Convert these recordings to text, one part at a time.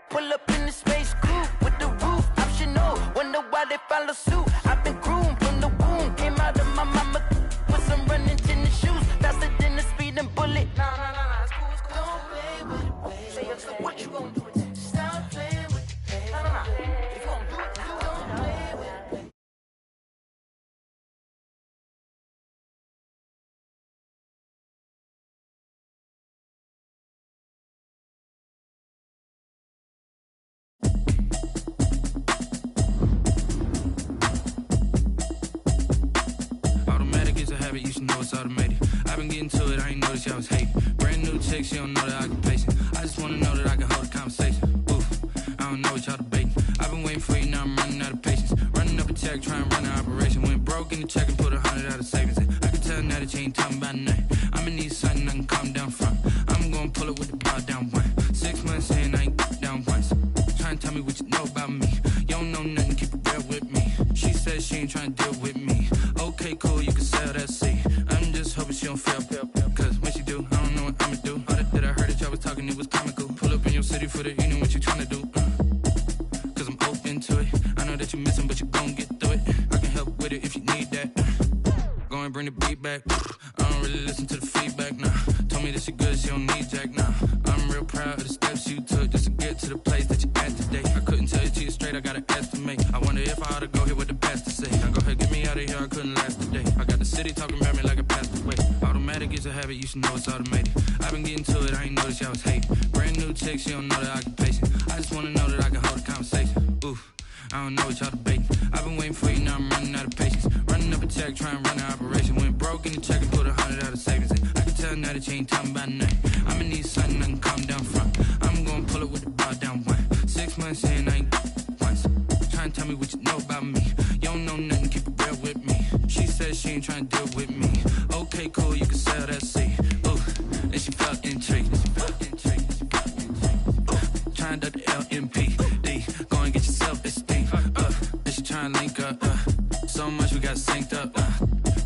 Pull up in the space coupe with the roof optional. Wonder why they follow suit. I've been groomed from the womb. Came out of my mama with some running tennis shoes. Faster than the speeding bullet. Nah, it's cool, it's cool. Don't play with it, baby. Say so what you gonna do with it? Stop playing with it, baby. Nah. If you gonna do it, don't play with it, baby. Automatic is a habit, you should know it's automated. I've been getting to it, I ain't noticed y'all was hating. Brand new chick, she don't know that I can pace it. I just wanna know that I can hold a conversation. Oof, I don't know what y'all debating. I've been waiting for you, now I'm running out of patience. Running up a check, trying to run an operation. Went broke in the check and put 100 out of savings in. I can tell now that you ain't talking about nothing. I'ma need something I can calm down from. I'm gonna pull it with the bar down one. 6 months in, I ain't down once. Trying to tell me what you know about me. You don't know nothing, keep it real with me. She says she ain't trying to deal with me. Okay, cool, you can sell that seat. I'm just hoping she don't fail. Cause when she do, I don't know what I'ma do. All that I heard that y'all was talking, it was comical. Pull up in your city for the evening, what you trying to do? Cause I'm open to it. I know that you missing, but you gon' get through it. I can help with it if you need that. Go and bring the beat back. I don't really listen to the feedback, nah. Told me that she good, she don't need jack, nah. I'm real proud of the steps you took just to get to the place that you at today. I couldn't tell you to you straight, I gotta estimate. I wonder if I ought to go here with the best to say. Now go ahead, get me out of here, I couldn't last today. I got the city talking about me like a passed away. Automatic is a habit, you should know it's automated. I've been getting to it, I ain't noticed y'all was hating. Brand new chick, she don't know that I can pace it. I just wanna know that I can hold a conversation. Oof, I don't know what y'all debating. I've been waiting for you, now I'm running out of patience. Running up a check, trying to run an operation. Went broke in the check and put 100 out of savings in. I can tell now that you ain't talking about nothing. I'ma need something I can calm down from. I'm gonna pull it with the bar down one. 6 months in, I ain't once. Trying to tell me what you know about me. You don't know nothing, keep it real with me. She says she ain't trying to deal with me. Okay, cool, you can sell that seat. Ooh, and she felt intrigued. Trying to the LMPD. Go and get your self-esteem. And she trying to link up. So much we got synced up.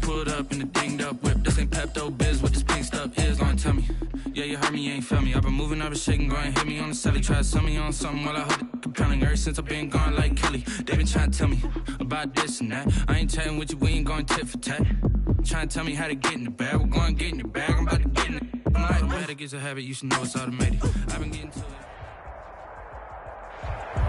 Pulled up in the dinged up whip. This ain't Pepto-Biz, what this pink stuff is. Long tell me. Yeah, you heard me, you ain't felt me. I've been moving, I've been shaking, go and hit me on the celly. Try to sell me on something while I hold it compelling. Ever since I've been gone like Kelly, they been trying to tell me about this and that. I ain't chatting with you, we ain't going tit for tat. Trying to tell me how to get in the bag. We're going to get in the bag, I'm about to get in it. Automatic is a habit, you should know it's automated. I've been getting to it.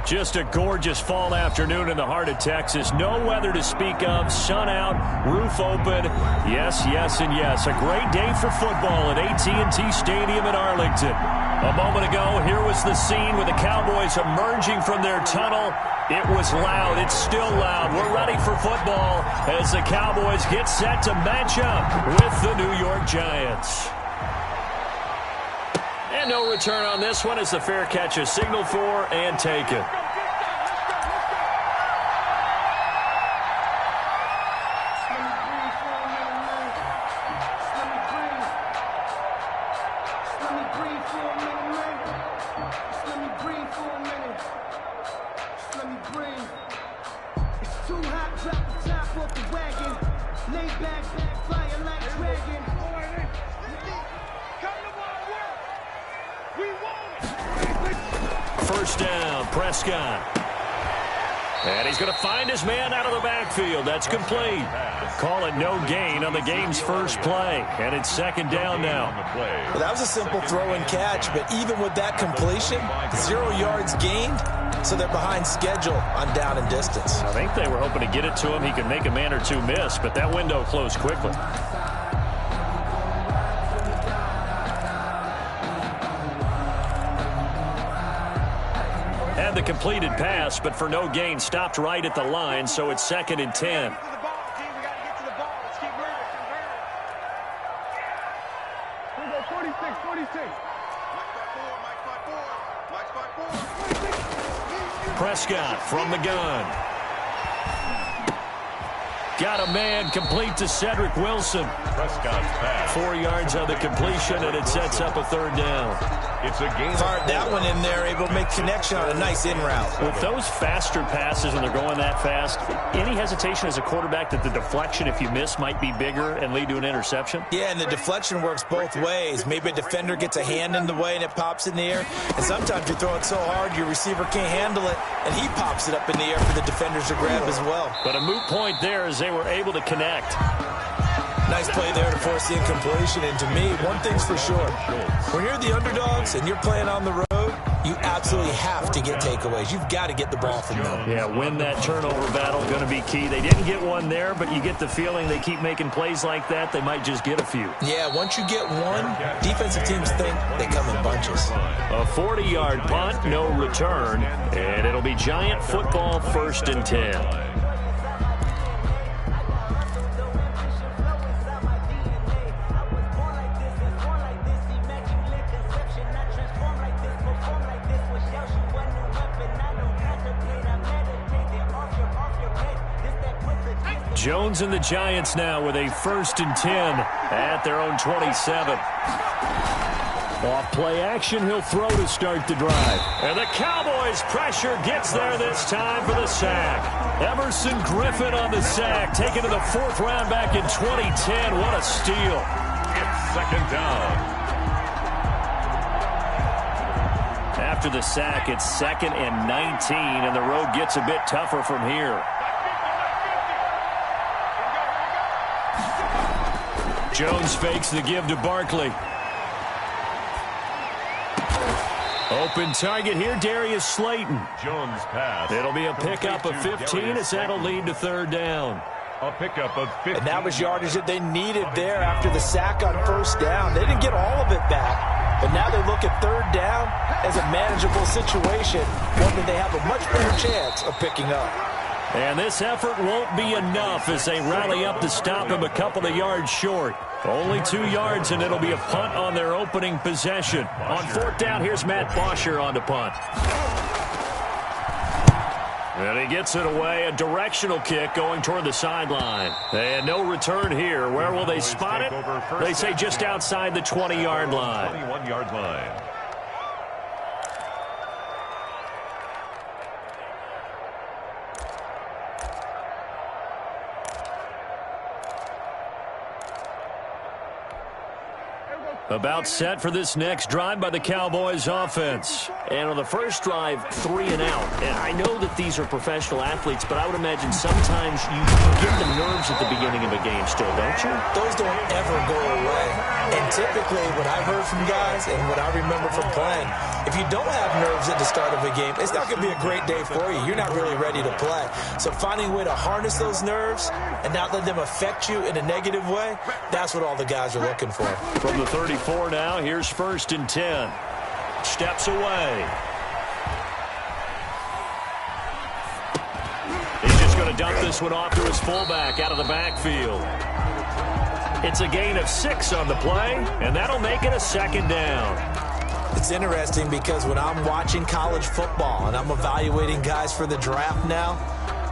Just a gorgeous fall afternoon in the heart of Texas. No weather to speak of. Sun out, roof open. Yes, yes, and yes. A great day for football at AT&T Stadium in Arlington. A moment ago, here was the scene with the Cowboys emerging from their tunnel. It was loud. It's still loud. We're ready for football as the Cowboys get set to match up with the New York Giants. And no return on this one as the fair catch is signaled for and taken. First down, Prescott. And he's going to find his man out of the backfield. That's complete. Call it no gain on the game's first play. And it's second down now. Well, that was a simple throw and catch, but even with that completion, 0 yards gained, so they're behind schedule on down and distance. I think they were hoping to get it to him. He could make a man or two miss, but that window closed quickly. And the completed pass, but for no gain, stopped right at the line, so it's second and 10. Prescott from the gun. Got a man complete to Cedric Wilson. Prescott's pass. 4 yards on the completion, and it sets up a third down. It's a gain. Fired that one in there, able to make connection on a nice in route. With those faster passes when they're going that fast, any hesitation as a quarterback that the deflection, if you miss, might be bigger and lead to an interception? Yeah, and the deflection works both ways. Maybe a defender gets a hand in the way and it pops in the air. And sometimes you throw it so hard your receiver can't handle it, and he pops it up in the air for the defenders to grab as well. But a moot point there as they were able to connect. Nice play there to force the incompletion. And to me, one thing's for sure. When you're the underdogs and you're playing on the road, you absolutely have to get takeaways. You've got to get the ball from them. Yeah, win that turnover battle, going to be key. They didn't get one there, but you get the feeling they keep making plays like that, they might just get a few. Yeah, once you get one, defensive teams think they come in bunches. A 40-yard punt, no return, and it'll be Giant football 1st and 10. Jones and the Giants now with a 1st and 10 at their own 27. Off play action, he'll throw to start the drive. And the Cowboys' pressure gets there this time for the sack. Emerson Griffin on the sack, taken to the 4th round back in 2010. What a steal. It's 2nd down. After the sack, it's 2nd and 19, and the road gets a bit tougher from here. Jones fakes the give to Barkley. Open target here, Darius Slayton. Jones pass. It'll be a pickup of 15 as that'll lead to 3rd down. A pickup of 15. And that was yardage that they needed there after the sack on 1st down. They didn't get all of it back, but now they look at 3rd down as a manageable situation, one that they have a much better chance of picking up. And this effort won't be enough as they rally up to stop him a couple of yards short. Only 2 yards, and it'll be a punt on their opening possession. On 4th down, here's Matt Bosher on the punt. And he gets it away, a directional kick going toward the sideline. And no return here. Where will they spot it? They say just outside the 20-yard line. 21-yard line. About set for this next drive by the Cowboys offense. And on the first drive, 3 and out. And I know that these are professional athletes, but I would imagine sometimes you get the nerves at the beginning of a game still, don't you? Those don't ever go away. And typically, what I've heard from guys and what I remember from playing, if you don't have nerves at the start of a game, it's not going to be a great day for you. You're not really ready to play. So finding a way to harness those nerves and not let them affect you in a negative way, that's what all the guys are looking for. From the 34 now, here's 1st and 10. Steps away. He's just going to dump this one off to his fullback out of the backfield. It's a gain of 6 on the play, and that'll make it a 2nd down. It's interesting because when I'm watching college football and I'm evaluating guys for the draft now,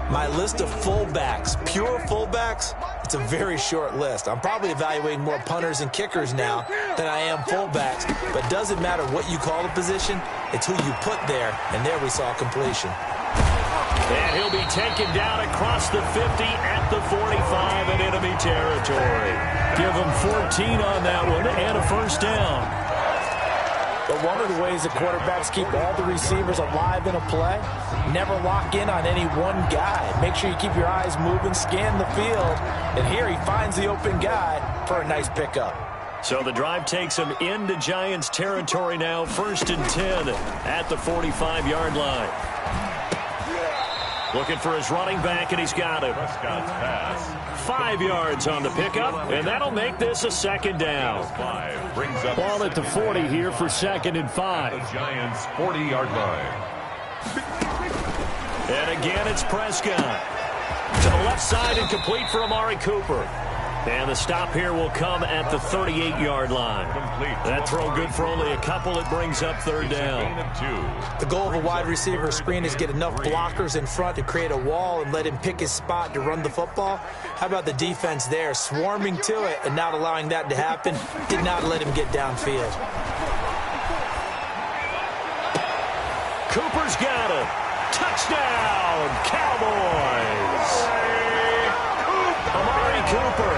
my list of fullbacks, pure fullbacks, it's a very short list. I'm probably evaluating more punters and kickers now than I am fullbacks, but it doesn't matter what you call the position, it's who you put there, and there we saw completion. And he'll be taken down across the 50 at the 45 in enemy territory. Give him 14 on that one and a 1st down. But one of the ways the quarterbacks keep all the receivers alive in a play, never lock in on any one guy. Make sure you keep your eyes moving, scan the field, and here he finds the open guy for a nice pickup. So the drive takes him into Giants territory now, 1st and 10 at the 45-yard line. Looking for his running back, and he's got him. 5 yards on the pickup, and that'll make this a 2nd down. Ball at the 40 here for 2nd and 5. The Giants' 40-yard line. And again, it's Prescott. To the left side and complete for Amari Cooper. And the stop here will come at the 38-yard line. That throw good for only a couple. It brings up 3rd down. The goal of a wide receiver screen is get enough blockers in front to create a wall and let him pick his spot to run the football. How about the defense there, swarming to it and not allowing that to happen? Did not let him get downfield. Cooper's got him. Touchdown, Cowboys. Amari Cooper,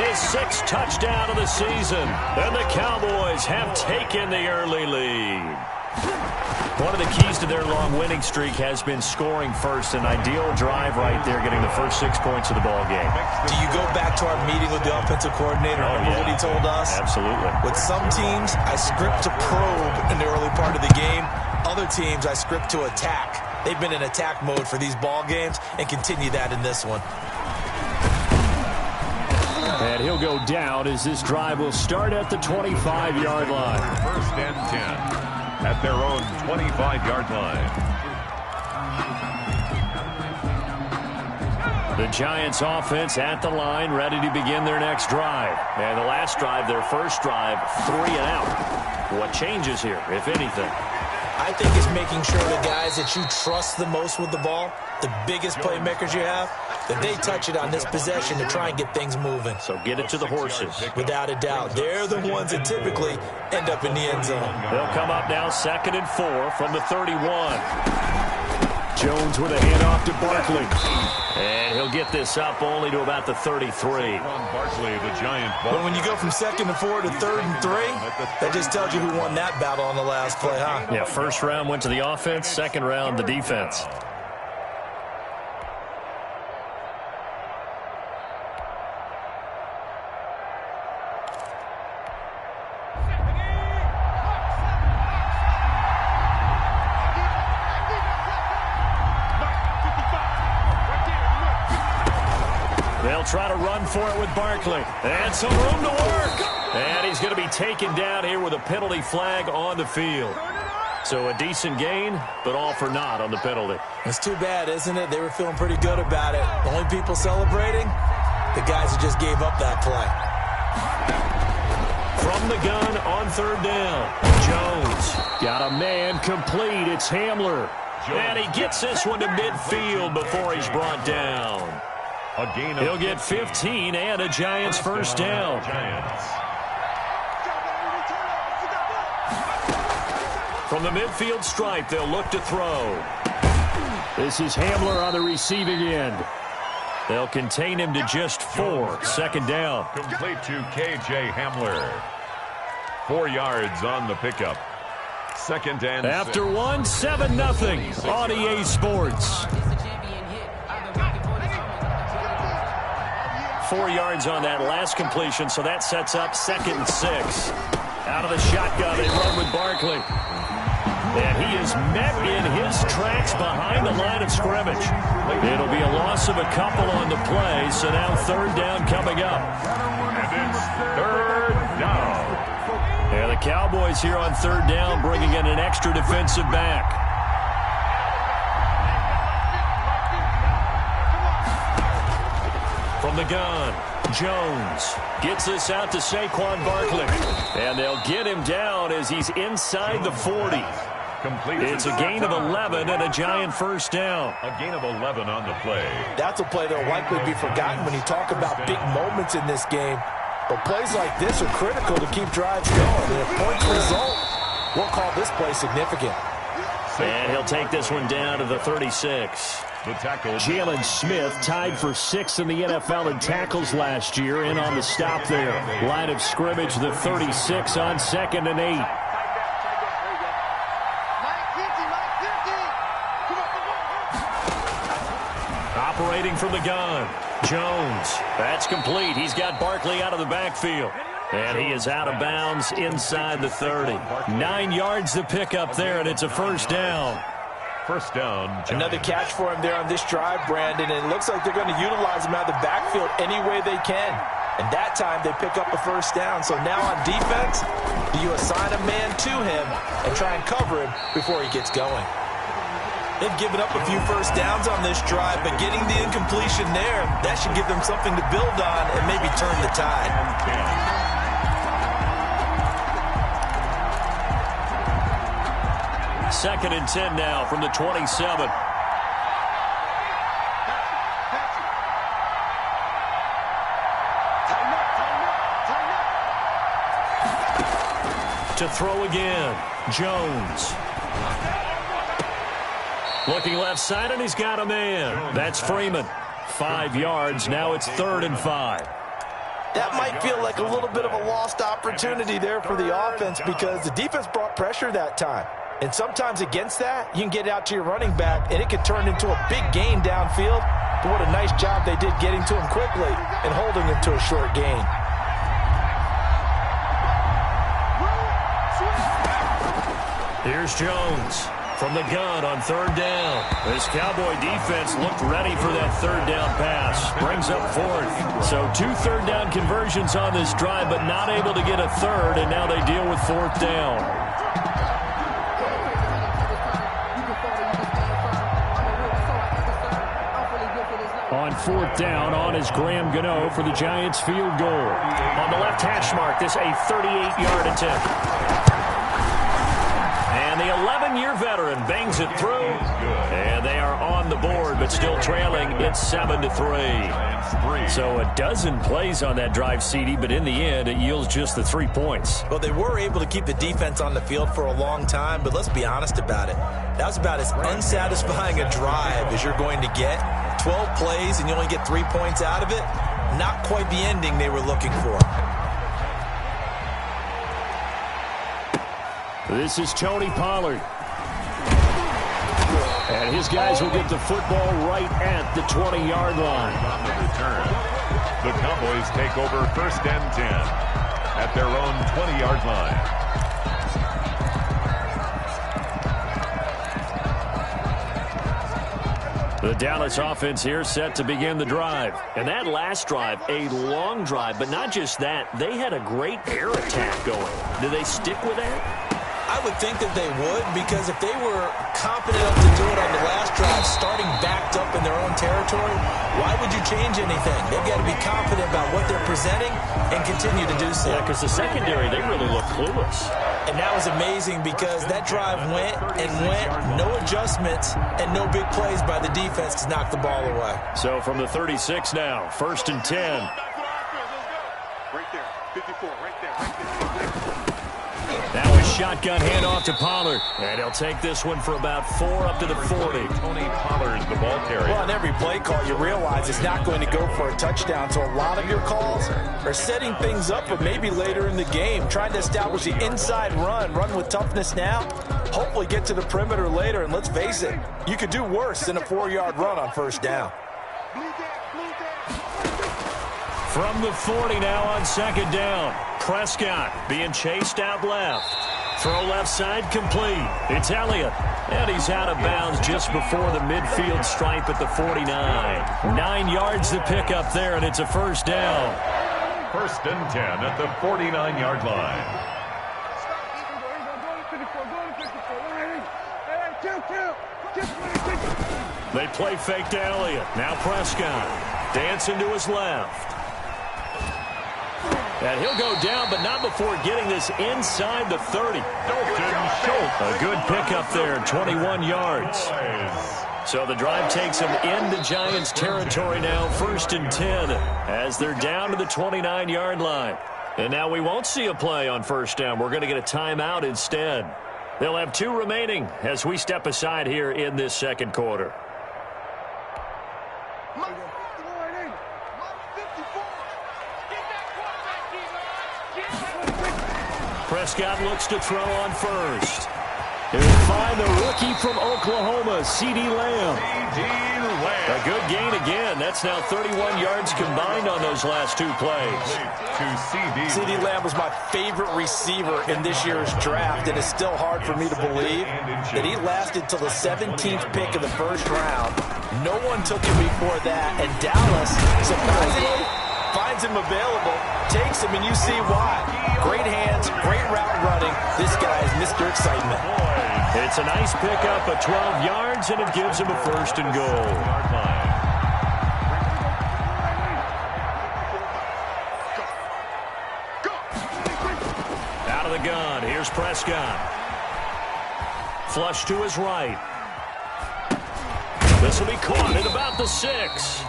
his 6th touchdown of the season. And the Cowboys have taken the early lead. One of the keys to their long winning streak has been scoring first. An ideal drive right there, getting the first 6 points of the ball game. Do you go back to our meeting with the offensive coordinator? Remember what he told us? Absolutely. With some teams, I script to probe in the early part of the game. Other teams, I script to attack. They've been in attack mode for these ball games and continue that in this one. And he'll go down as this drive will start at the 25-yard line. 1st and 10 at their own 25-yard line. The Giants offense at the line, ready to begin their next drive. And the last drive, their first drive, 3 and out. What changes here, if anything? I think it's making sure the guys that you trust the most with the ball, the biggest playmakers you have, that they touch it on this possession to try and get things moving. So get it to the horses. Without a doubt. They're the ones that typically end up in the end zone. They'll come up now 2nd and 4 from the 31. Jones with a handoff to Barkley. And he'll get this up only to about the 33. Barkley, the Giant. But when you go from 2nd and 4 to 3rd and 3, that just tells you who won that battle on the last play, huh? Yeah, first round went to the offense, second round the defense. They'll try to run for it with Barkley. And some room to work. And he's going to be taken down here with a penalty flag on the field. So a decent gain, but all for naught on the penalty. It's too bad, isn't it? They were feeling pretty good about it. The only people celebrating, the guys who just gave up that play. From the gun on 3rd down. Jones got a man complete. It's Hamler. And he gets this one to midfield before he's brought down. He'll get 15 and a Giants first down. From the midfield stripe, they'll look to throw. This is Hamler on the receiving end. They'll contain him to just 4. 2nd down. Complete to K.J. Hamler. 4 yards on the pickup. 2nd and 6. After 1, 7-0 on EA Sports. 4 yards on that last completion, so that sets up 2nd and 6. Out of the shotgun, they run with Barkley. And he is met in his tracks behind the line of scrimmage. It'll be a loss of a couple on the play, so now 3rd down coming up. And it's 3rd down. And the Cowboys here on 3rd down bringing in an extra defensive back. From the gun, Jones gets this out to Saquon Barkley. And they'll get him down as he's inside the 40. It's a gain of 11 and a Giant first down. A gain of 11 on the play. That's a play that will likely be forgotten when you talk about big moments in this game. But plays like this are critical to keep drives going. And if points result, we'll call this play significant. And he'll take this one down to the 36. The tackle. Jalen Smith tied for 6th in the NFL in tackles last year, in on the stop there. Line of scrimmage, the 36 on 2nd and 8. Operating from the gun, Jones. That's complete. He's got Barkley out of the backfield. And he is out of bounds inside the 30. 9 yards to pick up there, and it's a first down. First down. Giants. Another catch for him there on this drive, Brandon. And it looks like they're going to utilize him out of the backfield any way they can. And that time they pick up the first down. So now on defense, do you assign a man to him and try and cover him before he gets going? They've given up a few first downs on this drive, but getting the incompletion there, that should give them something to build on and maybe turn the tide. 2nd and 10 now from the 27. To throw again, Jones. Looking left side, and he's got a man. That's Freeman. 5 yards. Now it's 3rd and 5. That might feel like a little bit of a lost opportunity there for the offense because the defense brought pressure that time. And sometimes against that, you can get out to your running back, and it can turn into a big gain downfield. But what a nice job they did getting to him quickly and holding him to a short gain. Here's Jones from the gun on 3rd down. This Cowboy defense looked ready for that 3rd down pass. Brings up 4th. So 2 3rd down conversions on this drive, but not able to get a 3rd, and now they deal with 4th down. On 4th down, on is Graham Gano for the Giants field goal. On the left hash mark, this a 38-yard attempt. And the 11-year veteran bangs it through. And they are on the board, but still trailing. It's 7-3. So a dozen plays on that drive, CD, but in the end, it yields just the 3 points. Well, they were able to keep the defense on the field for a long time, but let's be honest about it. That was about as unsatisfying a drive as you're going to get. 12 plays and you only get 3 points out of it. Not quite the ending they were looking for. This is Tony Pollard. And his guys will get the football right at the 20-yard line. On the return, the Cowboys take over 1st and 10 at their own 20-yard line. The Dallas offense here set to begin the drive. And that last drive, a long drive, but not just that. They had a great air attack going. Do they stick with that? I would think that they would, because if they were competent enough to do it on the last drive, starting backed up in their own territory, why would you change anything? They've got to be confident about what they're presenting and continue to do so. Yeah, because the secondary, they really look clueless. And that was amazing because that drive went and went, no adjustments and no big plays by the defense to knock the ball away. So from the 36 now, 1st and 10. Right there, 54, right there. That was shotgun handoff to Pollard. And he'll take this one for about 4 up to the 40. Tony Pollard, the ball carrier. Well, on every play call, you realize it's not going to go for a touchdown. So a lot of your calls are setting things up for maybe later in the game, trying to establish the inside run with toughness now, hopefully get to the perimeter later. And let's face it, you could do worse than a 4-yard run on 1st down. From the 40 now on 2nd down. Prescott being chased out left. Throw left side complete. It's Elliott. And he's out of bounds just before the midfield stripe at the 49. 9 yards to pick up there, and it's a 1st down. 1st and 10 at the 49-yard line. They play fake to Elliott. Now Prescott dancing to his left. And he'll go down, but not before getting this inside the 30. A good pickup there, 21 yards. So the drive takes them into Giants territory now, 1st and 10, as they're down to the 29-yard line. And now we won't see a play on 1st down. We're going to get a timeout instead. They'll have 2 remaining as we step aside here in this 2nd quarter. Prescott looks to throw on 1st. He'll find the rookie from Oklahoma, C.D. Lamb. A good gain again. That's now 31 yards combined on those last 2 plays. C.D. Lamb was my favorite receiver in this year's draft, and it's still hard for me to believe that he lasted till the 17th pick of the 1st round. No one took him before that, and Dallas, surprisingly, finds him available, takes him, and you see why. Great hands, great route running. This guy is Mr. Excitement. It's a nice pickup of 12 yards, and it gives him a 1st and goal. Out of the gun, here's Prescott. Flush to his right. This will be caught at about the 6.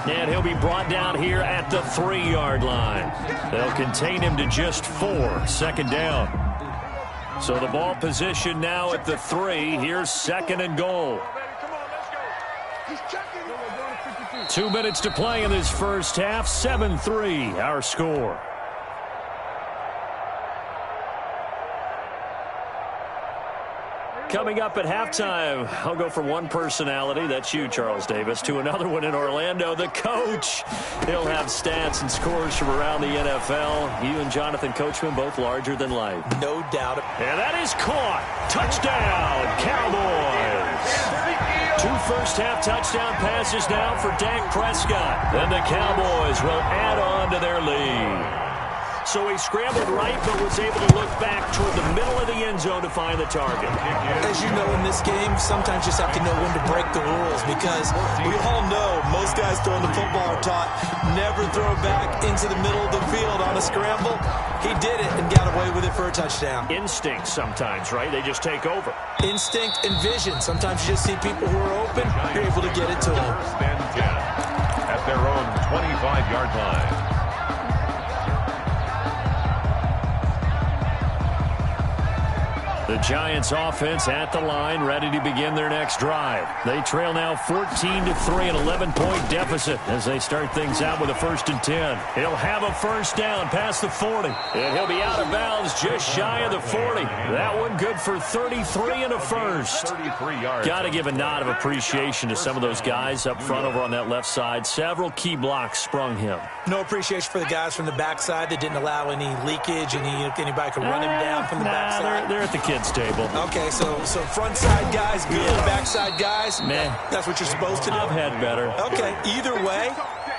And he'll be brought down here at the 3-yard line. They'll contain him to just 4, 2nd down. So the ball position now at the 3. Here's 2nd and goal. 2 minutes to play in this first half. 7-3, our score. Coming up at halftime, I'll go from one personality, that's you, Charles Davis, to another one in Orlando, the coach. He'll have stats and scores from around the NFL. You and Jonathan Coachman, both larger than life. No doubt. And that is caught. Touchdown, Cowboys. 2 first-half touchdown passes now for Dak Prescott. And the Cowboys will add on to their lead. So he scrambled right, but was able to look back toward the middle of the end zone to find the target. As you know, in this game, sometimes you just have to know when to break the rules, because we all know most guys throwing the football are taught never throw back into the middle of the field on a scramble. He did it and got away with it for a touchdown. Instinct sometimes, right? They just take over. Instinct and vision. Sometimes you just see people who are open, you're able to get it to them. First and 10 at their own 25-yard line. The Giants offense at the line, ready to begin their next drive. They trail now 14-3, an 11-point deficit as they start things out with a 1st and 10. He'll have a first down past the 40, and he'll be out of bounds just shy of the 40. That one good for 33 and a first. Got to give a nod of appreciation to some of those guys up front over on that left side. Several key blocks sprung him. No appreciation for the guys from the backside that didn't allow any leakage, anybody could run him down from the backside. They're at the kids' table. Okay, so front side guys good, backside guys, man, that's what you're supposed to do. I've had better. Okay, either way,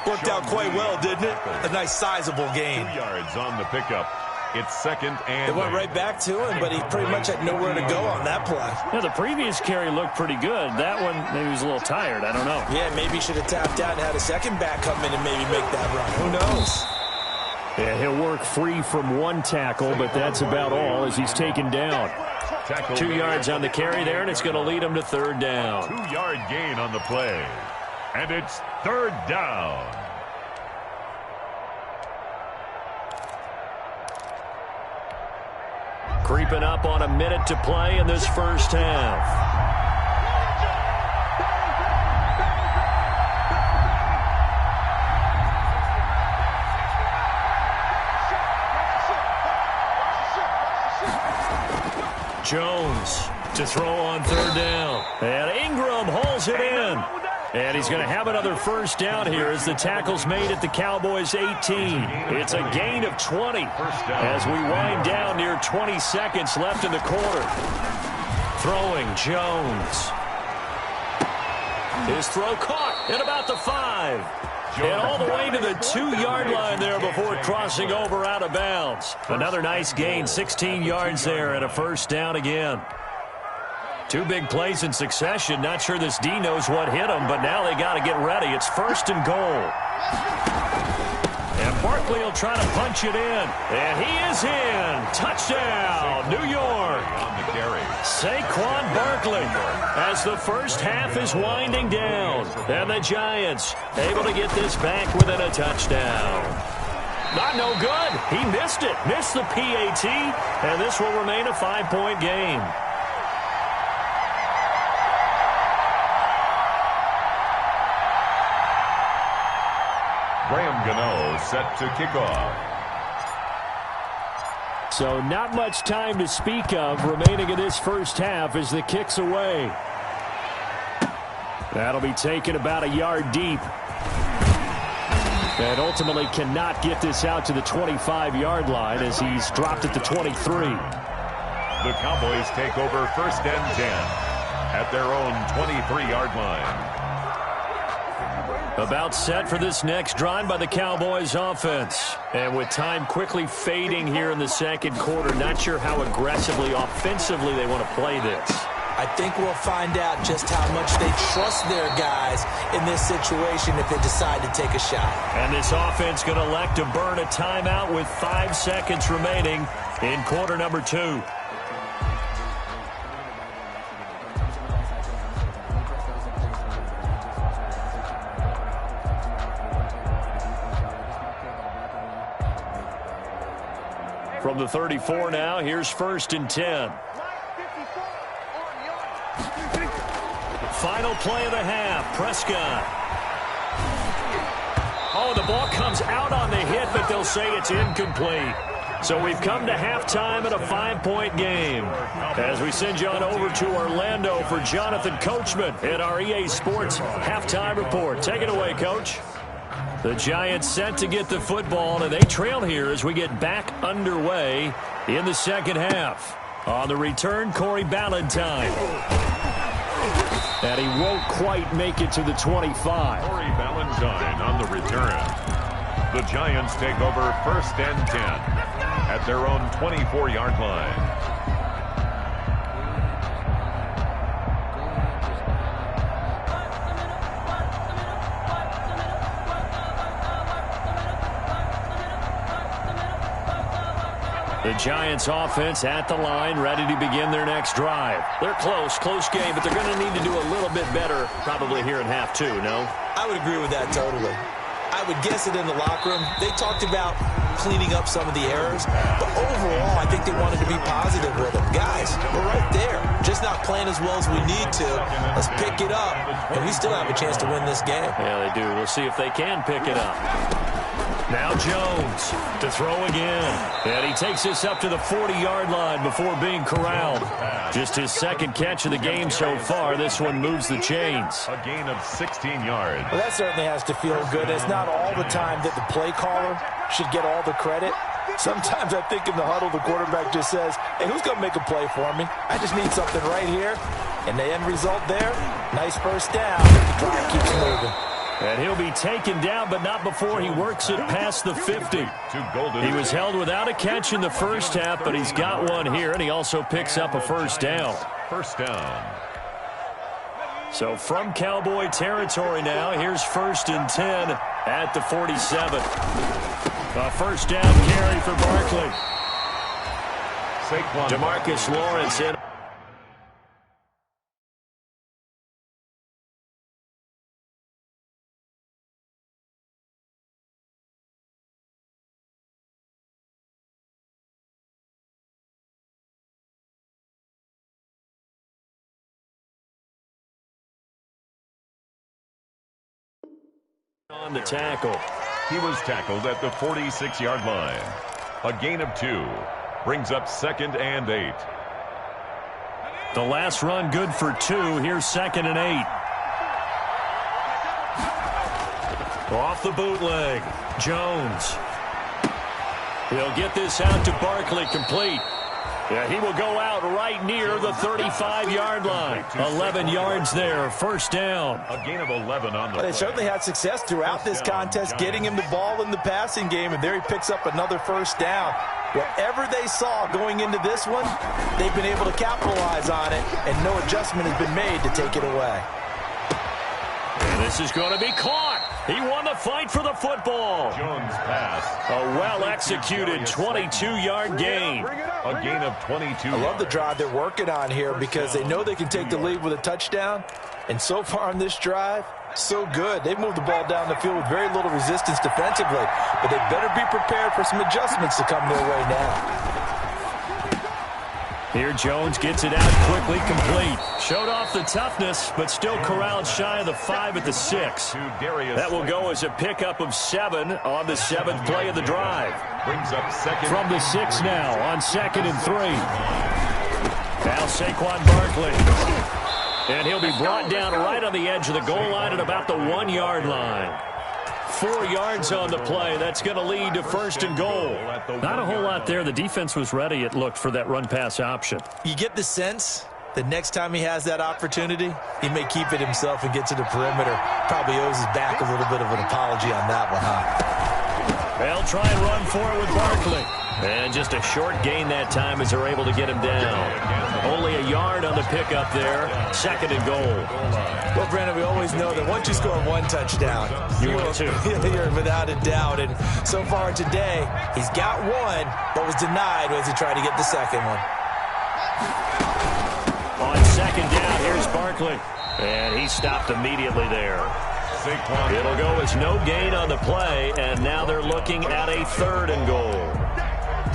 worked out quite well, didn't it? A nice sizable gain. 2 yards on the pickup. It's 2nd and It went right back to him, but he pretty much had nowhere to go on that play. Yeah, the previous carry looked pretty good. That one, maybe he was a little tired. I don't know. Yeah, maybe he should have tapped out and had a second back come in and maybe make that run. Who knows? Yeah, he'll work free from one tackle, but that's about all as he's taken down. 2 yards on the carry there, and it's going to lead him to 3rd down. 2-yard gain on the play. And it's 3rd down. Creeping up on a minute to play in this first half. Jones to throw on 3rd down. And Ingram hauls it in. And he's going to have another first down here as the tackle's made at the Cowboys' 18. It's a gain of 20 as we wind down near 20 seconds left in the quarter. Throwing Jones. His throw caught at about the 5. And all the way to the 2-yard line there before crossing over out of bounds. Another nice gain, 16 yards there and a first down again. 2 big plays in succession. Not sure this D knows what hit him, but now they got to get ready. It's 1st and goal. And Barkley will try to punch it in. And he is in. Touchdown, New York. On the carry. Saquon Barkley as the first half is winding down. And the Giants able to get this back within a touchdown. Not no good. He missed it. Missed the PAT. And this will remain a 5-point game. Graham Gano set to kick off. So not much time to speak of remaining in this first half as the kick's away. That'll be taken about a yard deep. And ultimately cannot get this out to the 25-yard line as he's dropped at the 23. The Cowboys take over 1st and 10 at their own 23-yard line. About set for this next drive by the Cowboys offense. And with time quickly fading here in the second quarter, not sure how aggressively, offensively they want to play this. I think we'll find out just how much they trust their guys in this situation if they decide to take a shot. And this offense going to elect to burn a timeout with 5 seconds remaining in quarter number 2. From the 34 now, here's 1st and 10. Final play of the half. Prescott. Oh, the ball comes out on the hit, but they'll say it's incomplete. So we've come to halftime in a 5-point game. As we send you on over to Orlando for Jonathan Coachman in our EA Sports halftime report. Take it away, Coach. The Giants set to get the football, and they trail here as we get back underway in the second half. On the return, Corey Ballantyne. And he won't quite make it to the 25. Corey Ballantyne on the return. The Giants take over 1st and 10 at their own 24-yard line. The Giants offense at the line, ready to begin their next drive. They're close game, but they're going to need to do a little bit better probably here in half two, no? I would agree with that totally. I would guess it in the locker room. They talked about cleaning up some of the errors, but overall, I think they wanted to be positive with them. Guys, we're right there. Just not playing as well as we need to. Let's pick it up, and we still have a chance to win this game. Yeah, they do. We'll see if they can pick it up. Now Jones to throw again. And he takes this up to the 40-yard line before being corralled. Just his second catch of the game so far. This one moves the chains. A gain of 16 yards. Well, that certainly has to feel good. It's not all the time that the play caller should get all the credit. Sometimes I think in the huddle, the quarterback just says, hey, who's going to make a play for me? I just need something right here. And the end result there, nice first down. The drive keeps moving. And he'll be taken down, but not before he works it past the 50. He was held without a catch in the first half, but he's got one here, and he also picks up a first down. First down. So from Cowboy territory now, here's 1st and 10 at the 47. A first down carry for Barkley. DeMarcus Lawrence in. On the tackle. He was tackled at the 46-yard line. A gain of 2. Brings up 2nd and 8. The last run good for 2. Here's 2nd and 8. Off the bootleg. Jones. He'll get this out to Barkley, complete. Yeah, he will go out right near the 35-yard line. 11 yards there, first down. A gain of 11 on the They certainly had success throughout this contest, getting him the ball in the passing game, and there he picks up another first down. Whatever they saw going into this one, they've been able to capitalize on it, and no adjustment has been made to take it away. And this is going to be caught. He won the fight for the football. Jones pass. A well-executed 22-yard gain. A gain of 22. I love the drive they're working on here because they know they can take the lead with a touchdown. And so far on this drive, so good. They've moved the ball down the field with very little resistance defensively. But they better be prepared for some adjustments to come their way now. Here Jones gets it out quickly, complete. Showed off the toughness, but still corralled shy of the 5 at the 6. That will go as a pickup of 7 on the 7th play of the drive. Brings up 2nd. From the 6 now on 2nd and 3. Now Saquon Barkley. And he'll be brought down right on the edge of the goal line at about the 1-yard line. 4 yards on the play. That's going to lead to 1st and goal. Not a whole lot there. The defense was ready, it looked, for that run-pass option. You get the sense that next time he has that opportunity, he may keep it himself and get to the perimeter. Probably owes his back a little bit of an apology on that one, huh? They'll try and run for it with Barkley. And just a short gain that time as they're able to get him down. Only a yard on the pickup there. 2nd and goal. Well, Brandon, we always know that once you score 1 touchdown, you will too. You're without a doubt. And so far today, he's got 1, but was denied as he tried to get the second one. On 2nd down, here's Barkley. And he stopped immediately there. It'll go as no gain on the play, and now they're looking at a 3rd and goal.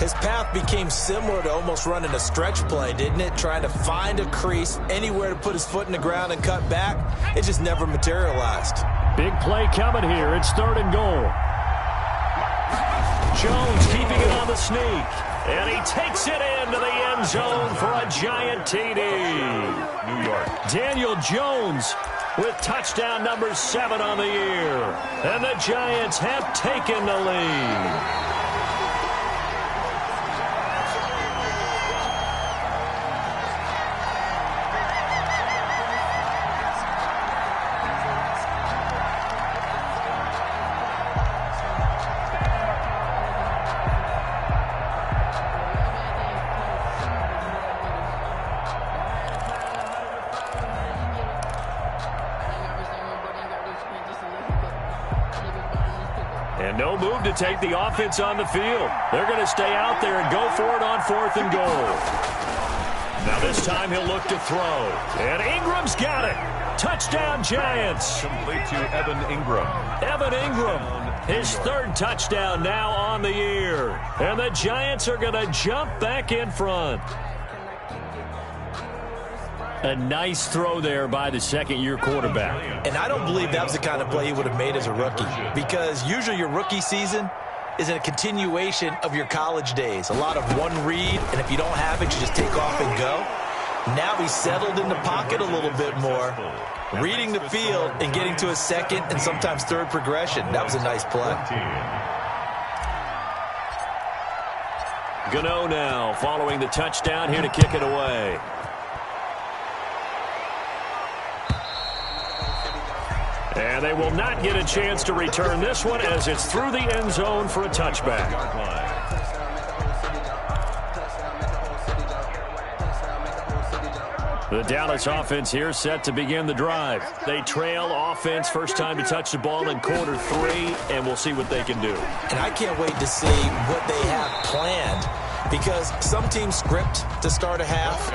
His path became similar to almost running a stretch play, didn't it? Trying to find a crease, anywhere to put his foot in the ground and cut back. It just never materialized. Big play coming here. It's 3rd and goal. Jones keeping it on the sneak. And he takes it into the end zone for a giant TD. New York. Daniel Jones with touchdown number 7 on the year. And the Giants have taken the lead. And no move to take the offense on the field. They're going to stay out there and go for it on 4th and goal. Now this time he'll look to throw. And Ingram's got it. Touchdown Giants. Complete to Evan Ingram. Evan Ingram, his 3rd touchdown now on the year. And the Giants are going to jump back in front. A nice throw there by the 2nd-year quarterback. And I don't believe that was the kind of play he would have made as a rookie, because usually your rookie season is a continuation of your college days. A lot of one read, and if you don't have it, you just take off and go. Now he's settled in the pocket a little bit more, reading the field and getting to a 2nd and sometimes 3rd progression. That was a nice play. Gano now following the touchdown here to kick it away. And they will not get a chance to return this one as it's through the end zone for a touchback. The Dallas offense here set to begin the drive. They trail offense, first time to touch the ball in quarter 3, and we'll see what they can do. And I can't wait to see what they have planned, because some teams script to start a half.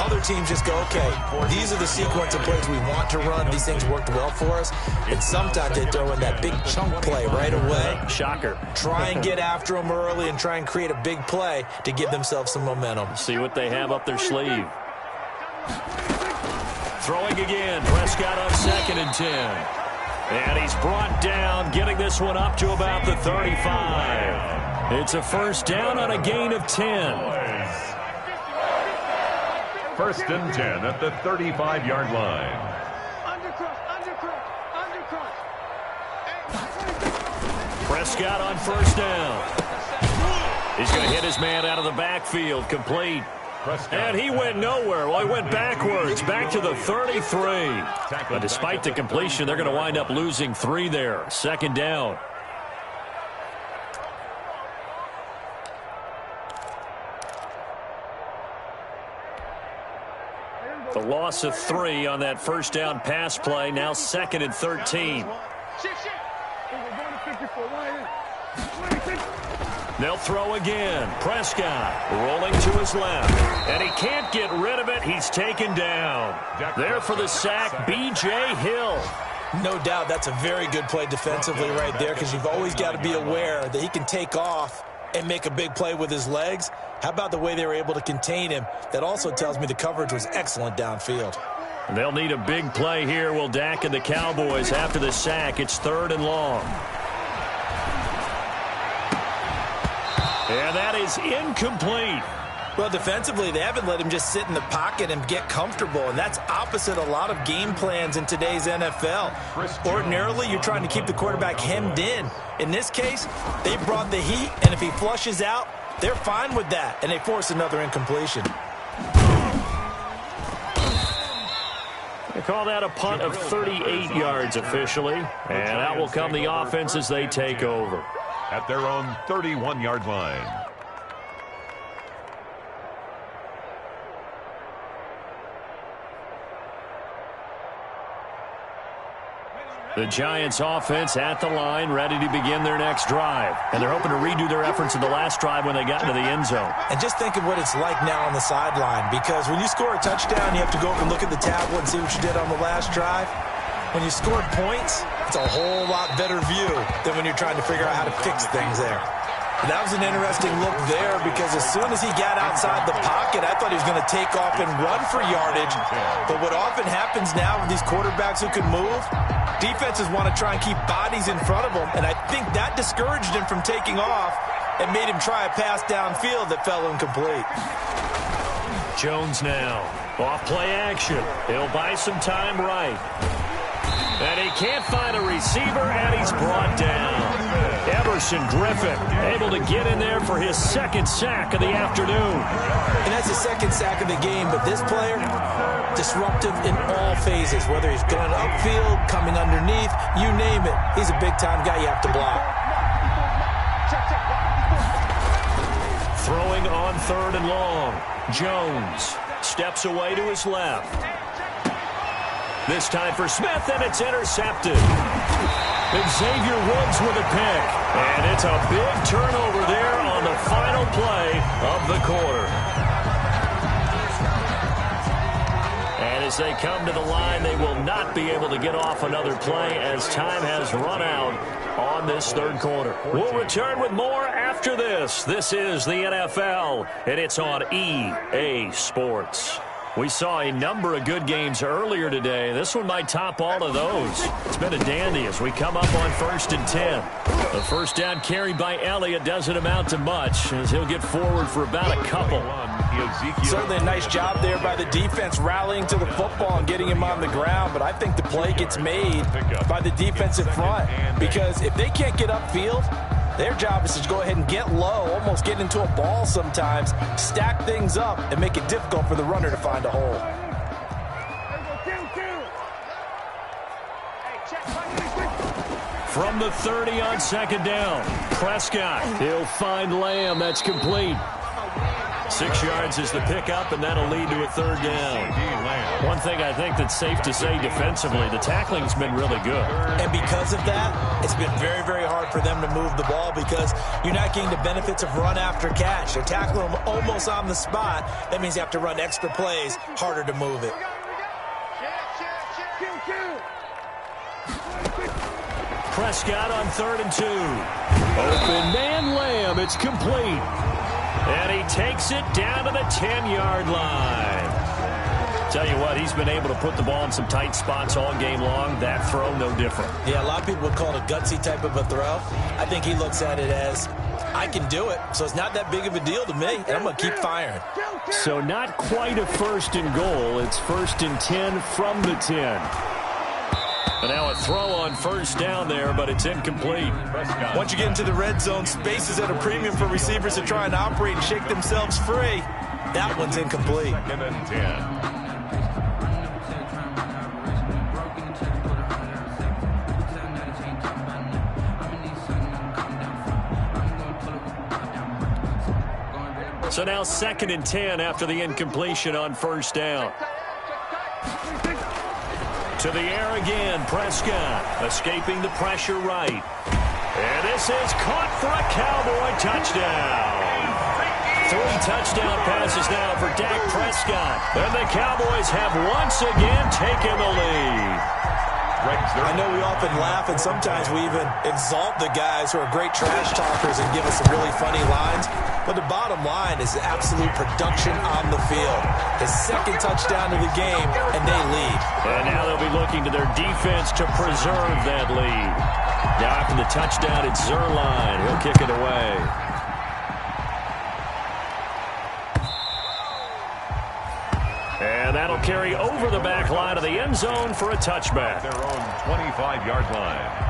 Other teams just go, okay, these are the sequence of plays we want to run. These things worked well for us. And sometimes they throw in that big chunk play right away. Shocker. Try and get after them early and try and create a big play to give themselves some momentum. See what they have up their sleeve. Throwing again. Prescott on 2nd and 10. And he's brought down, getting this one up to about the 35. It's a 1st down on a gain of 10. 1st and 10 at the 35-yard line. Prescott on 1st down. He's going to hit his man out of the backfield, complete. And he went nowhere. Well, he went backwards, back to the 33. But despite the completion, they're going to wind up losing 3 there. 2nd down. The loss of 3 on that 1st down pass play. Now 2nd and 13. They'll throw again. Prescott rolling to his left. And he can't get rid of it. He's taken down. There for the sack, B.J. Hill. No doubt that's a very good play defensively right there, because you've always got to be aware that he can take off and make a big play with his legs. How about the way they were able to contain him? That also tells me the coverage was excellent downfield. They'll need a big play here, will Dak and the Cowboys after the sack. It's 3rd and long. And that is incomplete. Well, defensively, they haven't let him just sit in the pocket and get comfortable, and that's opposite a lot of game plans in today's NFL. Ordinarily, you're trying to keep the quarterback hemmed in. In this case, they brought the heat, and if he flushes out, they're fine with that, and they force another incompletion. They call that a punt of 38 yards officially, and out will come the offense as they take over. At their own 31-yard line. The Giants offense at the line, ready to begin their next drive. And they're hoping to redo their efforts in the last drive when they got into the end zone. And just think of what it's like now on the sideline, because when you score a touchdown, you have to go over and look at the tablet and see what you did on the last drive. When you scored points, it's a whole lot better view than when you're trying to figure out how to fix things there. That was an interesting look there because as soon as he got outside the pocket, I thought he was going to take off and run for yardage. But what often happens now with these quarterbacks who can move, defenses want to try and keep bodies in front of them, and I think that discouraged him from taking off and made him try a pass downfield that fell incomplete. Jones now. Off play action. He'll buy some time right. And he can't find a receiver, and he's brought down. Everson Griffin able to get in there for his second sack of the afternoon. And that's the second sack of the game, but this player, disruptive in all phases, whether he's going upfield, coming underneath, you name it. He's a big-time guy you have to block. Throwing on 3rd and long. Jones steps away to his left. This time for Smith, and it's intercepted. Xavier Woods with a pick. And it's a big turnover there on the final play of the quarter. And as they come to the line, they will not be able to get off another play as time has run out on this 3rd quarter. We'll return with more after this. This is the NFL, and it's on EA Sports. We saw a number of good games earlier today. This one might top all of those. It's been a dandy as we come up on 1st and 10. The first down carry by Elliott doesn't amount to much as he'll get forward for about a couple. Certainly a nice job there by the defense rallying to the football and getting him on the ground, but I think the play gets made by the defensive front because if they can't get upfield, their job is to go ahead and get low, almost get into a ball sometimes, stack things up, and make it difficult for the runner to find a hole. From the 30 on 2nd down, Prescott. He'll find Lamb. That's complete. 6 yards is the pickup, and that'll lead to a 3rd down. One thing I think that's safe to say defensively, the tackling's been really good. And because of that, it's been very, very hard for them to move the ball because you're not getting the benefits of run after catch. They're tackling them almost on the spot. That means you have to run extra plays, harder to move it. Prescott on 3rd and 2. Open man Lamb. It's complete. And he takes it down to the 10-yard line. Tell you what, he's been able to put the ball in some tight spots all game long. That throw, no different. Yeah, a lot of people would call it a gutsy type of a throw. I think he looks at it as, I can do it, so it's not that big of a deal to me, and I'm going to keep firing. So not quite a 1st and goal. It's 1st and 10 from the 10. And now a throw on 1st down there, but it's incomplete. Once you get into the red zone, space is at a premium for receivers to try and operate and shake themselves free. That one's incomplete. 2nd and 10. So now 2nd and 10 after the incompletion on 1st down. To the air again, Prescott escaping the pressure right. And this is caught for a Cowboy touchdown. 3 touchdown passes now for Dak Prescott. And the Cowboys have once again taken the lead. I know we often laugh and sometimes we even exalt the guys who are great trash talkers and give us some really funny lines. But the bottom line is absolute production on the field. His 2nd touchdown of the game, and they lead. And now they'll be looking to their defense to preserve that lead. Now after the touchdown, it's Zerline. He'll kick it away. And that'll carry over the back line of the end zone for a touchback. Their own 25-yard line.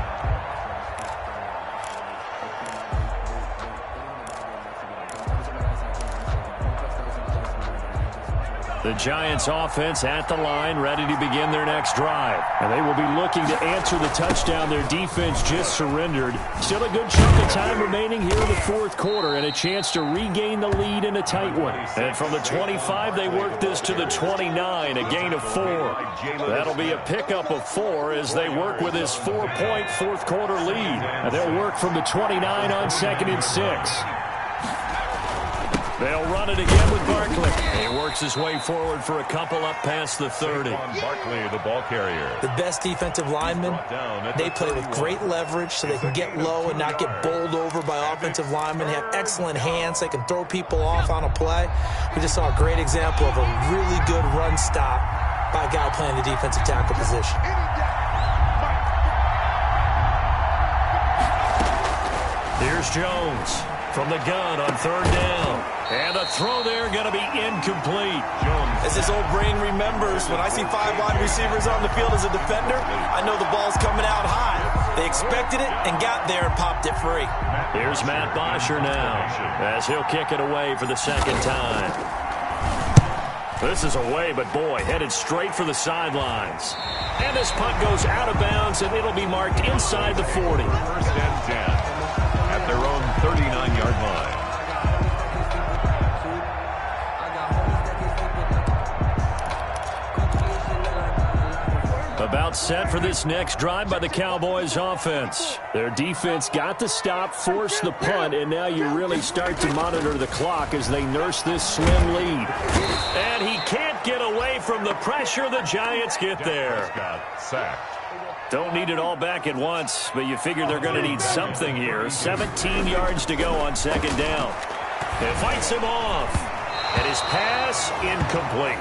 The Giants offense at the line, ready to begin their next drive. And they will be looking to answer the touchdown their defense just surrendered. Still a good chunk of time remaining here in the 4th quarter and a chance to regain the lead in a tight one. And from the 25, they work this to the 29, a gain of 4. That'll be a pickup of 4 as they work with this 4-point 4th quarter lead. And they'll work from the 29 on 2nd and 6. They'll run it again with Barkley. He works his way forward for a couple up past the 30. Barkley, the ball carrier. The best defensive linemen, they play with great leverage so they can get low and not get bowled over by offensive linemen. They have excellent hands. They can throw people off on a play. We just saw a great example of a really good run stop by a guy playing the defensive tackle position. Here's Jones from the gun on 3rd down. And a throw there going to be incomplete. Jones. As his old brain remembers, when I see 5 wide receivers on the field as a defender, I know the ball's coming out high. They expected it and got there and popped it free. Here's Matt Bosher now as he'll kick it away for the 2nd time. This is away, but boy, headed straight for the sidelines. And this punt goes out of bounds, and it'll be marked inside the 40. 1st and 10 at their own 39-yard line. About set for this next drive by the Cowboys offense. Their defense got the stop, forced the punt, and now you really start to monitor the clock as they nurse this slim lead. And he can't get away from the pressure. The Giants get there. Sacked. Don't need it all back at once, but you figure they're going to need something here. 17 yards to go on 2nd down. It fights him off. And his pass incomplete.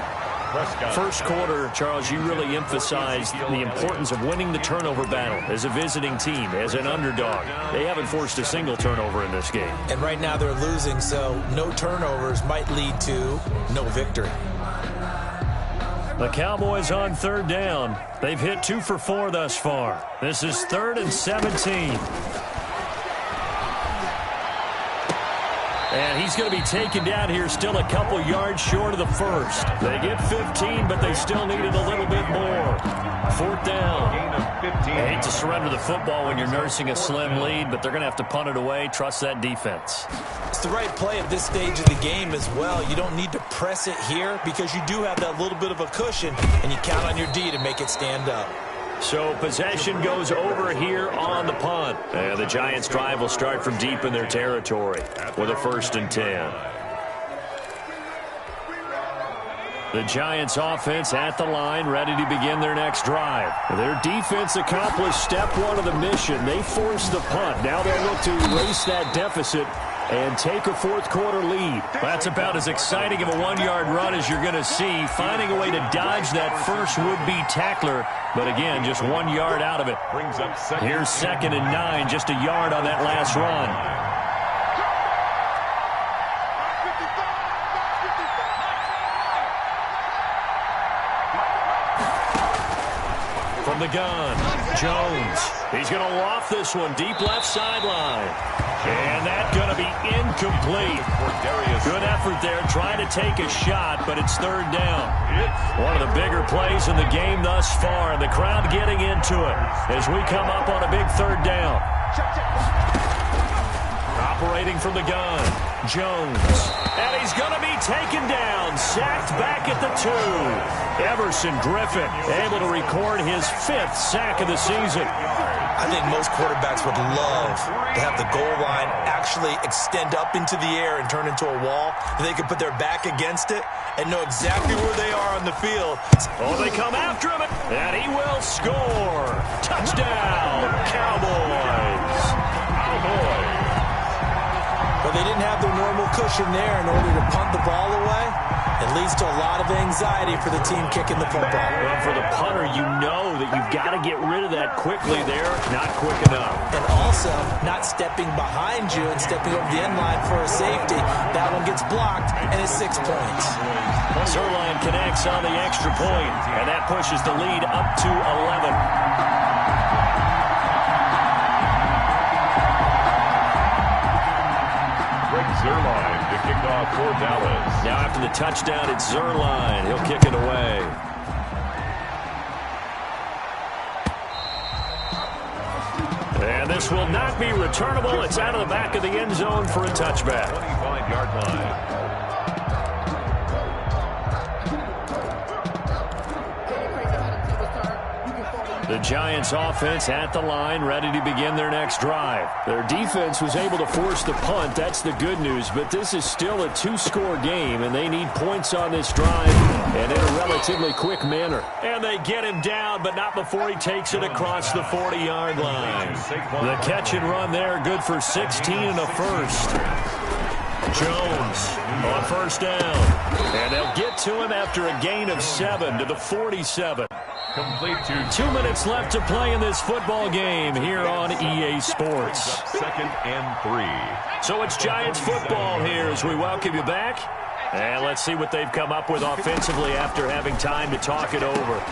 First quarter, Charles, you really emphasized the importance of winning the turnover battle as a visiting team, as an underdog. They haven't forced a single turnover in this game. And right now they're losing, so no turnovers might lead to no victory. The Cowboys on 3rd down. They've hit 2 for 4 thus far. This is 3rd and 17. And he's going to be taken down here still a couple yards short of the 1st. They get 15, but they still needed a little bit more. 4th down. I hate to surrender the football when you're nursing a slim lead, but they're going to have to punt it away. Trust that defense. It's the right play at this stage of the game as well. You don't need to press it here because you do have that little bit of a cushion, and you count on your D to make it stand up. So possession goes over here on the punt. And the Giants' drive will start from deep in their territory with a 1st and 10. The Giants' offense at the line, ready to begin their next drive. Their defense accomplished step 1 of the mission. They forced the punt. Now they'll look to erase that deficit and take a 4th quarter lead. That's about as exciting of a 1-yard run as you're going to see, finding a way to dodge that first would-be tackler. But again, just 1 yard out of it. Here's 2nd and 9, just a yard on that last run. From the gun, Jones. He's going to loft this one deep left sideline. And that's going to be incomplete. Good effort there, trying to take a shot, but it's 3rd down. One of the bigger plays in the game thus far, and the crowd getting into it as we come up on a big 3rd down. Operating from the gun, Jones. And he's going to be taken down, sacked back at the 2. Everson Griffin able to record his 5th sack of the season. I think most quarterbacks would love to have the goal line actually extend up into the air and turn into a wall. They can put their back against it and know exactly where they are on the field. Oh, they come after him, and he will score. Touchdown, Cowboys. But they didn't have their normal cushion there in order to punt the ball away. It leads to a lot of anxiety for the team kicking the football. Well, for the punter, you know that you've got to get rid of that quickly there. Not quick enough. And also, not stepping behind you and stepping over the end line for a safety. That one gets blocked, and it's 6 points. Zerline connects on the extra point, and that pushes the lead up to 11. Zerline to kick off for Dallas. Now after the touchdown, it's Zerline. He'll kick it away. And this will not be returnable. It's out of the back of the end zone for a touchback. 25-yard line. The Giants offense at the line, ready to begin their next drive. Their defense was able to force the punt. That's the good news, but this is still a two-score game, and they need points on this drive and in a relatively quick manner. And they get him down, but not before he takes it across the 40-yard line. The catch and run there, good for 16 and a first. Jones on first down. And they'll get to him after a gain of 7 to the 47. Complete to 2 minutes left to play in this football game here on EA Sports. 2nd and 3. So it's Giants football here as we welcome you back. And let's see what they've come up with offensively after having time to talk it over.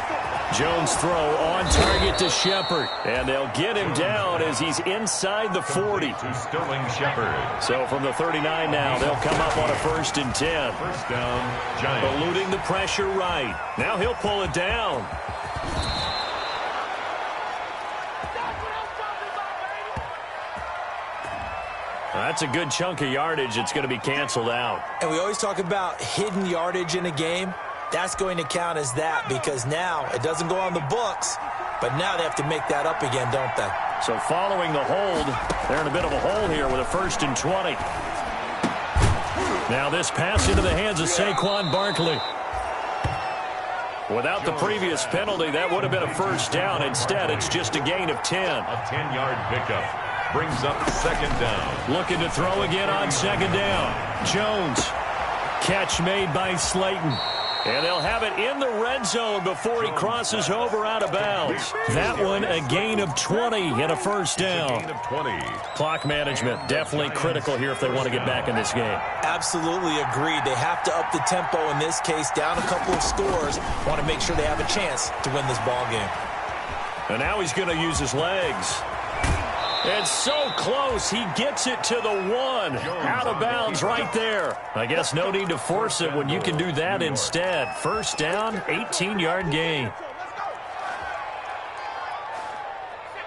Jones throw on target to Shepard. And they'll get him down as he's inside the 40. To Sterling Shepard. So from the 39 now, they'll come up on a 1st and 10. First down, Giants. Eluding the pressure right. Now he'll pull it down. That's a good chunk of yardage. It's going to be canceled out. And we always talk about hidden yardage in a game. That's going to count as that because now it doesn't go on the books, but now they have to make that up again, don't they? So following the hold, they're in a bit of a hole here with a 1st and 20. Now this pass into the hands of Saquon Barkley. Without the previous penalty, that would have been a first down. Instead, it's just a gain of 10. A 10-yard pickup. Brings up 2nd down. Looking to throw again on 2nd down. Jones. Catch made by Slayton. And they'll have it in the red zone before he crosses over out of bounds. That one a gain of 20 and a first down. Gain of 20. Clock management definitely critical here if they want to get back in this game. Absolutely agreed. They have to up the tempo in this case, down a couple of scores. Want to make sure they have a chance to win this ball game. And now he's going to use his legs. It's so close. He gets it to the 1. Out of bounds right there. I guess no need to force it when you can do that instead. First down, 18-yard gain.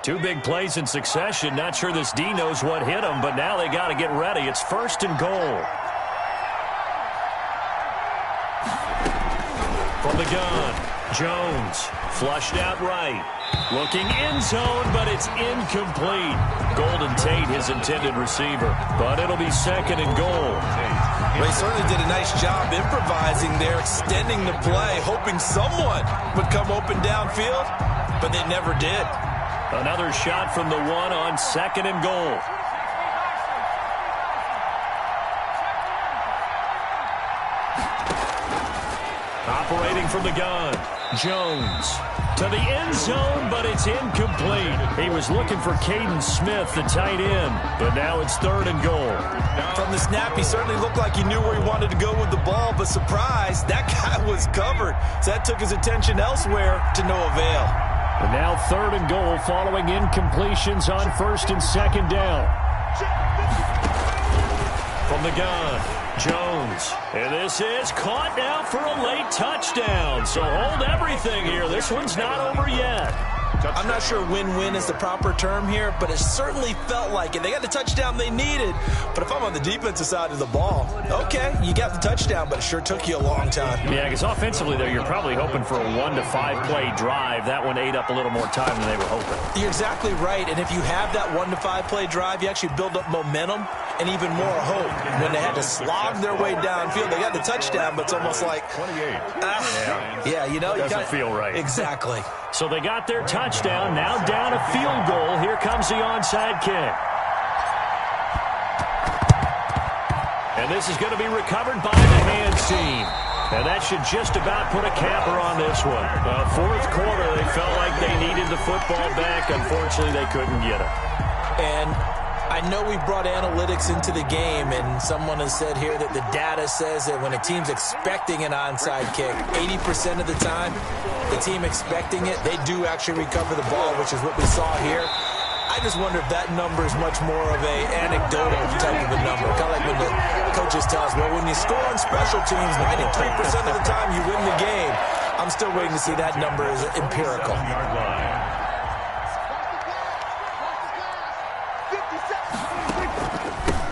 2 big plays in succession. Not sure this D knows what hit him, but now they got to get ready. It's 1st and goal. From the gun, Jones flushed out right. Looking end zone, but it's incomplete. Golden Tate, his intended receiver. But it'll be 2nd and goal. Well, he certainly did a nice job improvising there, extending the play, hoping someone would come open downfield, but they never did. Another shot from the 1 on 2nd and goal. Operating from the gun, Jones. To the end zone, but it's incomplete. He was looking for Caden Smith, the tight end, but now it's 3rd and goal. From the snap, he certainly looked like he knew where he wanted to go with the ball, but surprise, that guy was covered. So that took his attention elsewhere to no avail. And now 3rd and goal following incompletions on 1st and 2nd down. From the gun, Jones. And this is caught now for a late touchdown. So hold everything here. This one's not over yet. I'm not sure win-win is the proper term here, but it certainly felt like it. They got the touchdown they needed, but if I'm on the defensive side of the ball, okay, you got the touchdown, but it sure took you a long time. Yeah, because offensively, though, you're probably hoping for a 1 to 5 play drive. That one ate up a little more time than they were hoping. You're exactly right, and if you have that 1 to 5 play drive, you actually build up momentum and even more hope. When they had to slog their way downfield, they got the touchdown, but it's almost like, 28. Yeah, you know, doesn't feel right. Exactly. So they got their touchdown, now down a field goal. Here comes the onside kick. And this is going to be recovered by the hands team. And that should just about put a capper on this one. 4th quarter, they felt like they needed the football back. Unfortunately, they couldn't get it. And I know we brought analytics into the game, and someone has said here that the data says that when a team's expecting an onside kick, 80% of the time, the team expecting it, they do actually recover the ball, which is what we saw here. I just wonder if that number is much more of a anecdotal type of a number. Kind of like when the coaches tell us, well, when you score on special teams, 93% of the time you win the game. I'm still waiting to see that number as empirical.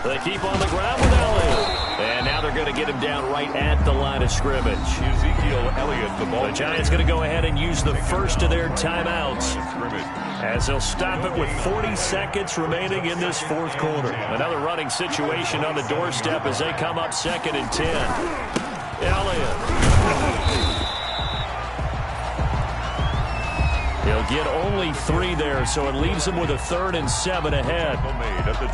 They keep on the ground with Elliott. And now they're going to get him down right at the line of scrimmage. Ezekiel Elliott, the ball. The Giants going to go ahead and use the first of their timeouts as they'll stop it with 40 seconds remaining in this fourth quarter. Another running situation on the doorstep as they come up 2nd and 10. Elliott. He'll get only 3 there, so it leaves him with a 3rd and 7 ahead.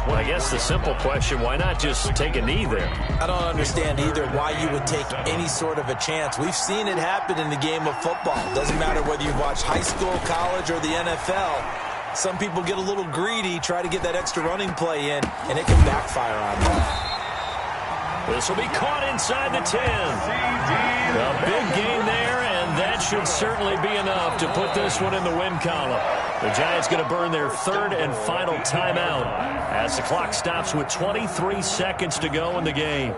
Well, I guess the simple question, why not just take a knee there? I don't understand either why you would take any sort of a chance. We've seen it happen in the game of football. Doesn't matter whether you've watched high school, college, or the NFL. Some people get a little greedy, try to get that extra running play in, and it can backfire on them. This will be caught inside the 10. A big gain there, and that should certainly be enough to put this one in the win column. The Giants going to burn their 3rd and final timeout as the clock stops with 23 seconds to go in the game.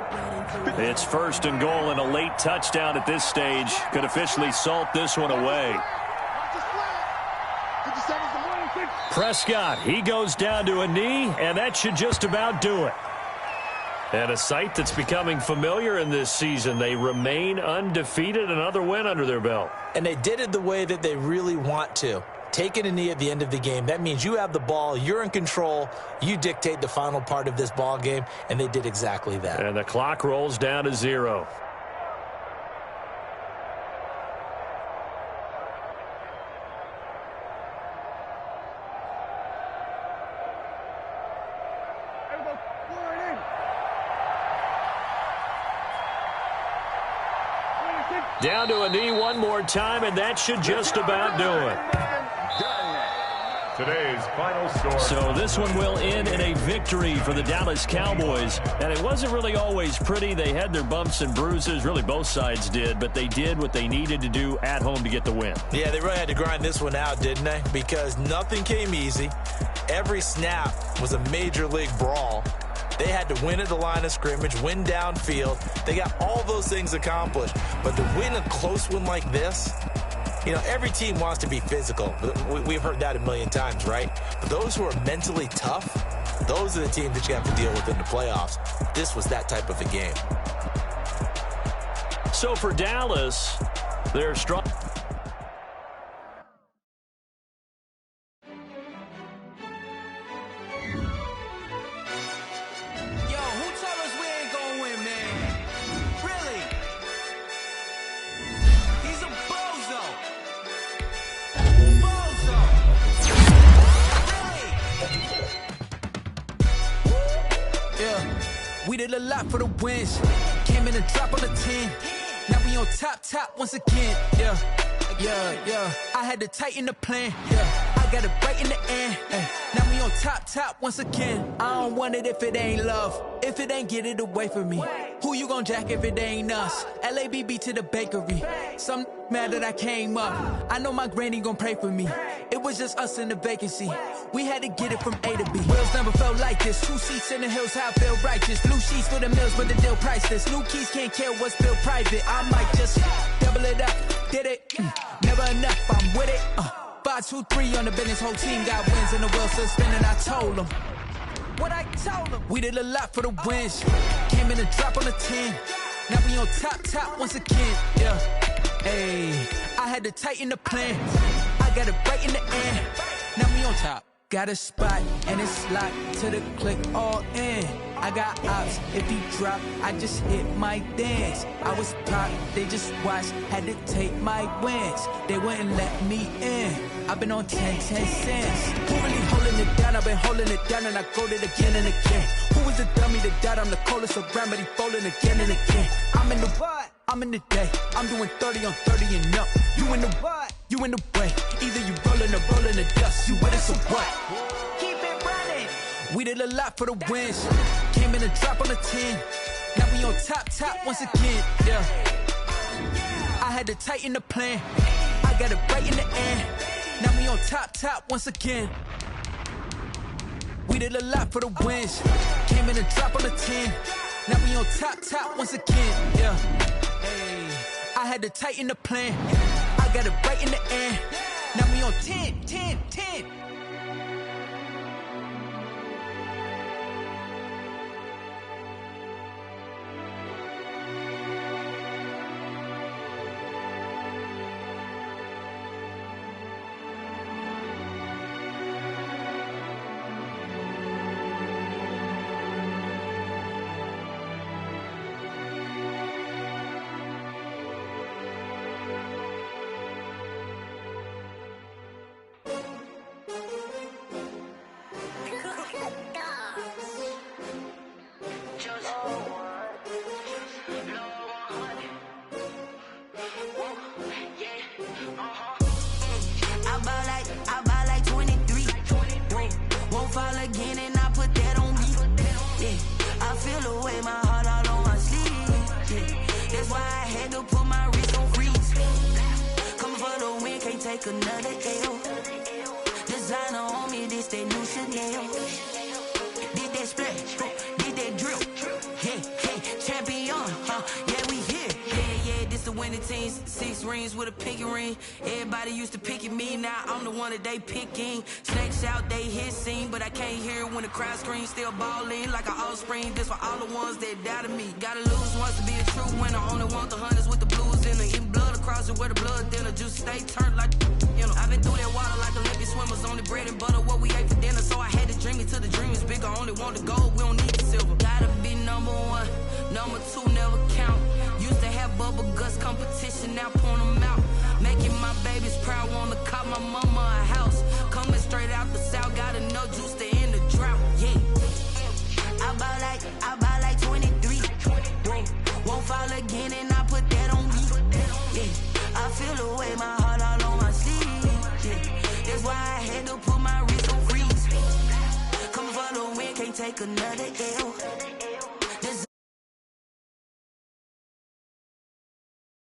It's 1st and goal, and a late touchdown at this stage could officially salt this one away. Prescott, he goes down to a knee, and that should just about do it. And a sight that's becoming familiar in this season. They remain undefeated, another win under their belt. And they did it the way that they really want to. Taking a knee at the end of the game, that means you have the ball, you're in control, you dictate the final part of this ball game, and they did exactly that. And the clock rolls down to 0. Down to a knee one more time, and that should just about do it. Today's final score. So this one will end in a victory for the Dallas Cowboys. And it wasn't really always pretty. They had their bumps and bruises. Really, both sides did. But they did what they needed to do at home to get the win. Yeah, they really had to grind this one out, didn't they? Because nothing came easy. Every snap was a major league brawl. They had to win at the line of scrimmage, win downfield. They got all those things accomplished. But to win a close one like this, you know, every team wants to be physical. We've heard that a million times, right? But those who are mentally tough, those are the teams that you have to deal with in the playoffs. This was that type of a game. So for Dallas, they're strong. We did a lot for the wins. Came in and drop on the 10. Now we on top once again. Yeah. I had to tighten the plan. Yeah. I got it right in the end. Now we on top once again. I don't want it if it ain't love. If it ain't, get it away from me. Who you gon' jack if it ain't us? LABB to the bakery. Some mad that I came up. I know my granny gon' pray for me. It was just us in the vacancy. We had to get it from A to B. Wheels never felt like this. 2 seats in the hills, how I feel righteous. Blue sheets for the mills, but the deal priceless. New keys can't care what's built private. I might just double it up. Did it? Never enough, I'm with it. 5, 2, 3 on the business. Whole team got wins and the wheels still spinning. I told them what I told them. We did a lot for the wins. Came in and drop on the 10. Now we on top once again. Yeah. Hey, I had to tighten the plan. I got it right in the end. Now we on top. Got a spot and it's locked to the click all in. I got ops, if he drop, I just hit my dance. I was pop, they just watched, had to take my wins. They wouldn't let me in. I've been on 10 cents. Who really holding it down? I've been holding it down and I go it again and again. Who was the dummy that died? I'm the coldest around, but he folding again and again. I'm in the what? I'm in the day. I'm doing 30 on 30 and up. You in the what? You in the way. Either you rolling or rolling the dust. You with us or what? Keep it running. We did a lot for the wins. Came in and drop on the 10. Now we on top once again. Yeah. I had to tighten the plan. I got it right in the end. Now we on top once again. We did a lot for the wins. Came in and drop on the 10. Now we on top once again. Yeah. Hey, I had to tighten the plan. I got it right in the end. Now we on 10. take another L. Designer on me, this that new Chanel. Did that splash, did that drip. Yeah, champion, yeah, we here. Yeah, this the winning teams. 6 rings with a pinky ring. Everybody used to pick at me, now I'm the one that they picking. Snakes out, they hit scene, but I can't hear it when the crowd screams. Still balling like an offspring. This for all the ones that doubted me. Gotta lose once to be a true winner. Only want the hunters with the blues in it. Eating blood across it where the blood thinner. Just stay turned like, you know. I've been through that water like Olympic swimmers. Only bread and butter, what we ate for dinner. So I had to dream it till the dream is bigger. Only want the gold, we don't need the silver. Gotta be number 1, number 2 never count. Used to have bubble guts competition, now point them out. Making my babies proud, wanna call my mama a house. Coming straight out the south, got enough juice to end the drought. Yeah, I buy like 23. Whoa, won't fall again, and I put that on me. Yeah, I feel the way, my heart all on my sleeve. Yeah, that's why I had to put my wrist on freeze. Coming for the win, can't take another L.